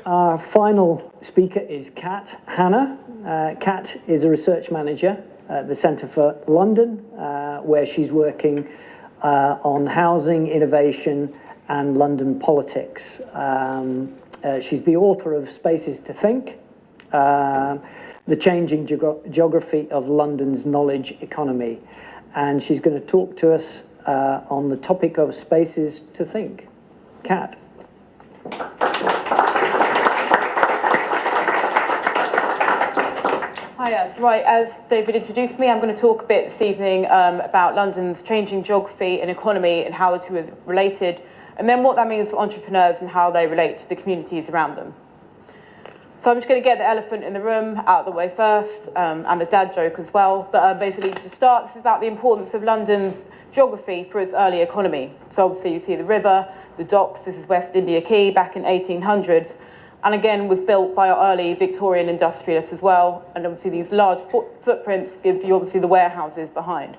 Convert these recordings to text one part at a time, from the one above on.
Our final speaker is Hanna. Kat is a research manager at the Centre for London, where she's working on housing, innovation, and London politics. She's the author of Spaces to Think, The Changing Geography of London's Knowledge Economy. And she's going to talk to us on the topic of Spaces to Think. Kat. Hiya. Right, as David introduced me, I'm going to talk a bit this evening about London's changing geography and economy and how the two are related, and then what that means for entrepreneurs and how they relate to the communities around them. So I'm just going to get the elephant in the room out of the way first, and the dad joke as well. But basically, to start, this is about the importance of London's geography for its early economy. So obviously you see the river, the docks, this is West India Quay back in 1800s. And again, was built by our early Victorian industrialists as well. And obviously these large footprints give you obviously the warehouses behind.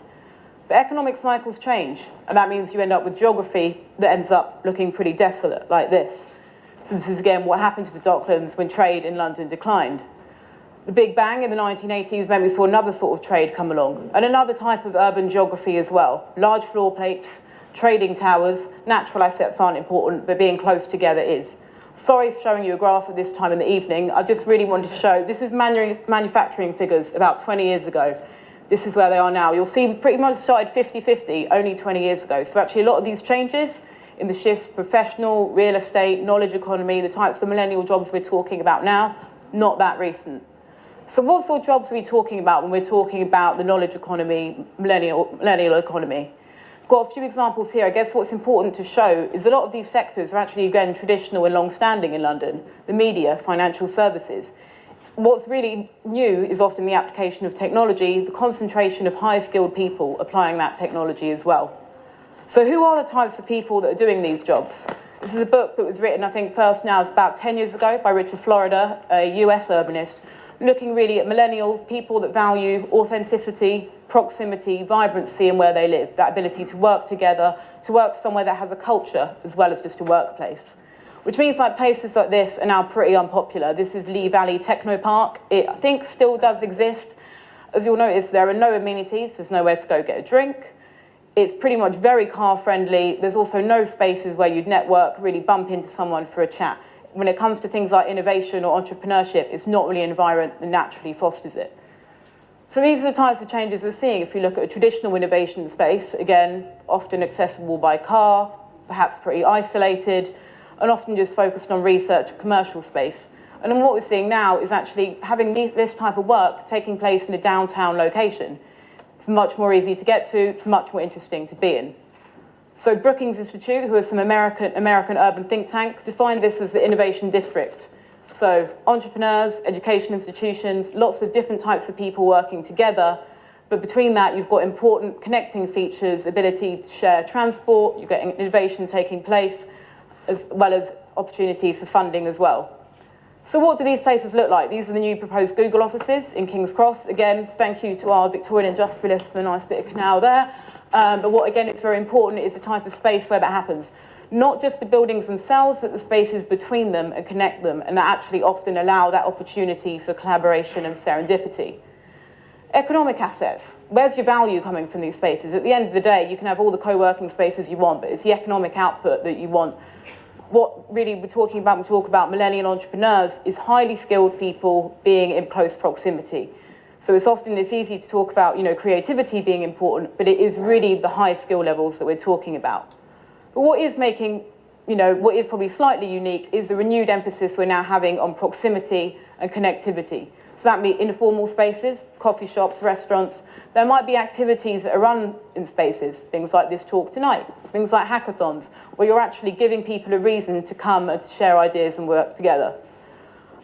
But economic cycles change, and that means you end up with geography that ends up looking pretty desolate, like this. So this is again what happened to the Docklands when trade in London declined. The Big Bang in the 1980s meant we saw another sort of trade come along, and another type of urban geography as well. Large floor plates, trading towers, natural assets aren't important, but being close together is. Sorry for showing you a graph at this time in the evening. I just really wanted to show, this is manufacturing figures about 20 years ago. This is where they are now. You'll see we pretty much started 50-50 only 20 years ago. So actually a lot of these changes in the shifts, professional, real estate, knowledge economy, the types of millennial jobs we're talking about now, not that recent. So what sort of jobs are we talking about when we're talking about the knowledge economy, millennial economy? Got a few examples here. I guess what's important to show is a lot of these sectors are actually, again, traditional and long-standing in London. The media, financial services. What's really new is often the application of technology, the concentration of high-skilled people applying that technology as well. So who are the types of people that are doing these jobs? This is a book that was written, I think, first now, it's about 10 years ago by Richard Florida, a US urbanist, looking really at millennials, people that value authenticity, proximity, vibrancy in where they live, that ability to work together, to work somewhere that has a culture as well as just a workplace. Which means like places like this are now pretty unpopular. This is Lee Valley Technopark. It, I think, still does exist. As you'll notice, there are no amenities. There's nowhere to go get a drink. It's pretty much very car friendly. There's also no spaces where you'd network, really bump into someone for a chat. When it comes to things like innovation or entrepreneurship, it's not really an environment that naturally fosters it. So these are the types of changes we're seeing. If you look at a traditional innovation space, again, often accessible by car, perhaps pretty isolated, and often just focused on research and commercial space. And then what we're seeing now is actually having this type of work taking place in a downtown location. It's much more easy to get to, it's much more interesting to be in. So Brookings Institute, who is some American urban think tank, defined this as the innovation district. So entrepreneurs, education institutions, lots of different types of people working together. But between that, you've got important connecting features, ability to share transport, you're getting innovation taking place, as well as opportunities for funding as well. So what do these places look like? These are the new proposed Google offices in King's Cross. Again, thank you to our Victorian industrialists for a nice bit of canal there. But what, again, is very important is the type of space where that happens. Not just the buildings themselves, but the spaces between them and connect them, and that actually often allow that opportunity for collaboration and serendipity. Economic assets. Where's your value coming from these spaces? At the end of the day, you can have all the co-working spaces you want, but it's the economic output that you want. What really we're talking about when we talk about millennial entrepreneurs is highly skilled people being in close proximity. So it's easy to talk about, creativity being important, but it is really the high skill levels that we're talking about. But what is making, what is probably slightly unique is the renewed emphasis we're now having on proximity and connectivity. So that means informal spaces, coffee shops, restaurants. There might be activities that are run in spaces, things like this talk tonight, things like hackathons, where you're actually giving people a reason to come and to share ideas and work together.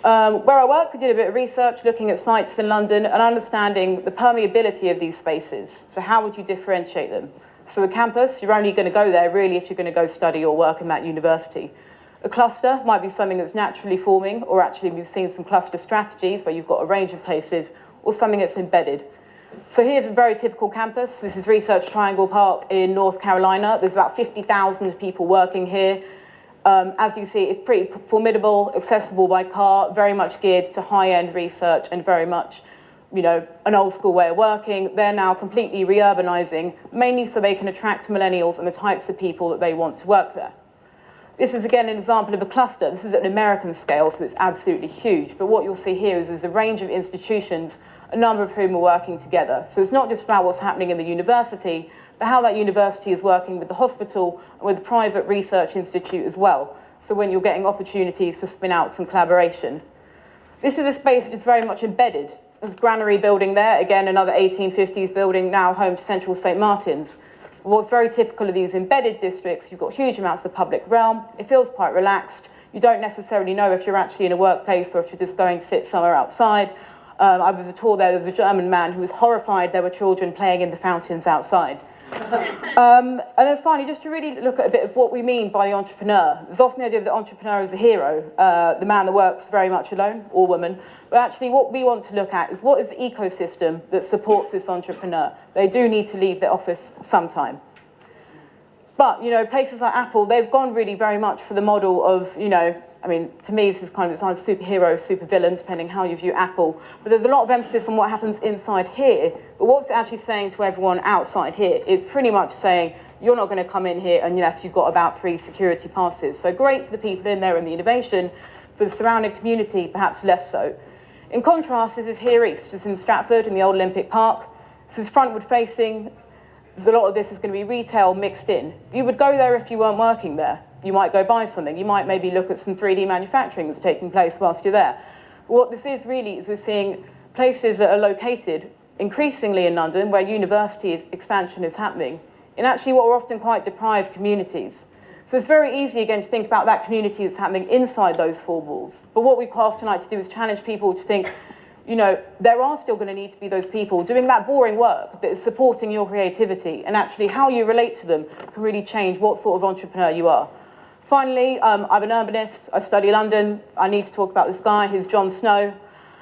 Where I work, we did a bit of research looking at sites in London and understanding the permeability of these spaces. So how would you differentiate them? So a campus, you're only going to go there really if you're going to go study or work in that university. A cluster might be something that's naturally forming, or actually we've seen some cluster strategies where you've got a range of places, or something that's embedded. So here's a very typical campus. This is Research Triangle Park in North Carolina. There's about 50,000 people working here. As you see, it's pretty formidable, accessible by car, very much geared to high-end research and very much, an old school way of working. They're now completely re-urbanizing, mainly so they can attract millennials and the types of people that they want to work there. This is, again, an example of a cluster. This is at an American scale, so it's absolutely huge. But what you'll see here is there's a range of institutions, a number of whom are working together. So it's not just about what's happening in the university, but how that university is working with the hospital and with the private research institute as well. So when you're getting opportunities for spin-outs and collaboration. This is a space which is very much embedded. There's a granary building there, again, another 1850s building, now home to Central St. Martin's. What's very typical of these embedded districts, you've got huge amounts of public realm, it feels quite relaxed, you don't necessarily know if you're actually in a workplace or if you're just going to sit somewhere outside. I was a tour there was a German man who was horrified there were children playing in the fountains outside. And then finally, just to really look at a bit of what we mean by the entrepreneur. There's often the idea that the entrepreneur is a hero, the man that works very much alone, or woman. But actually what we want to look at is what is the ecosystem that supports this entrepreneur. They do need to leave their office sometime. But, places like Apple, they've gone really very much for the model of, to me, this is kind of, it's either superhero, supervillain, depending how you view Apple. But there's a lot of emphasis on what happens inside here. But what's it actually saying to everyone outside here? It's pretty much saying, you're not going to come in here unless you've got about 3 security passes. So great for the people in there and the innovation, for the surrounding community, perhaps less so. In contrast, this is here east. This is in Stratford, in the old Olympic Park. This is frontward facing. There's a lot of this is going to be retail mixed in. You would go there if you weren't working there. You might go buy something. You might maybe look at some 3D manufacturing that's taking place whilst you're there. But what this is really is we're seeing places that are located increasingly in London where university expansion is happening in actually what are often quite deprived communities. So it's very easy, again, to think about that community that's happening inside those 4 walls. But what we quite often like to do is challenge people to think, there are still going to need to be those people doing that boring work that is supporting your creativity, and actually how you relate to them can really change what sort of entrepreneur you are. Finally, I'm an urbanist. I study London. I need to talk about this guy who's John Snow.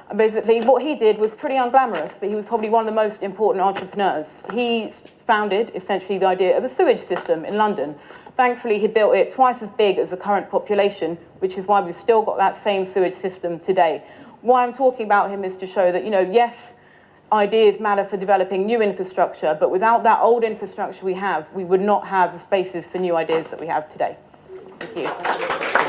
And basically, what he did was pretty unglamorous, but he was probably one of the most important entrepreneurs. He founded, essentially, the idea of a sewage system in London. Thankfully, he built it twice as big as the current population, which is why we've still got that same sewage system today. Why I'm talking about him is to show that, yes, ideas matter for developing new infrastructure, but without that old infrastructure we have, we would not have the spaces for new ideas that we have today. Thank you.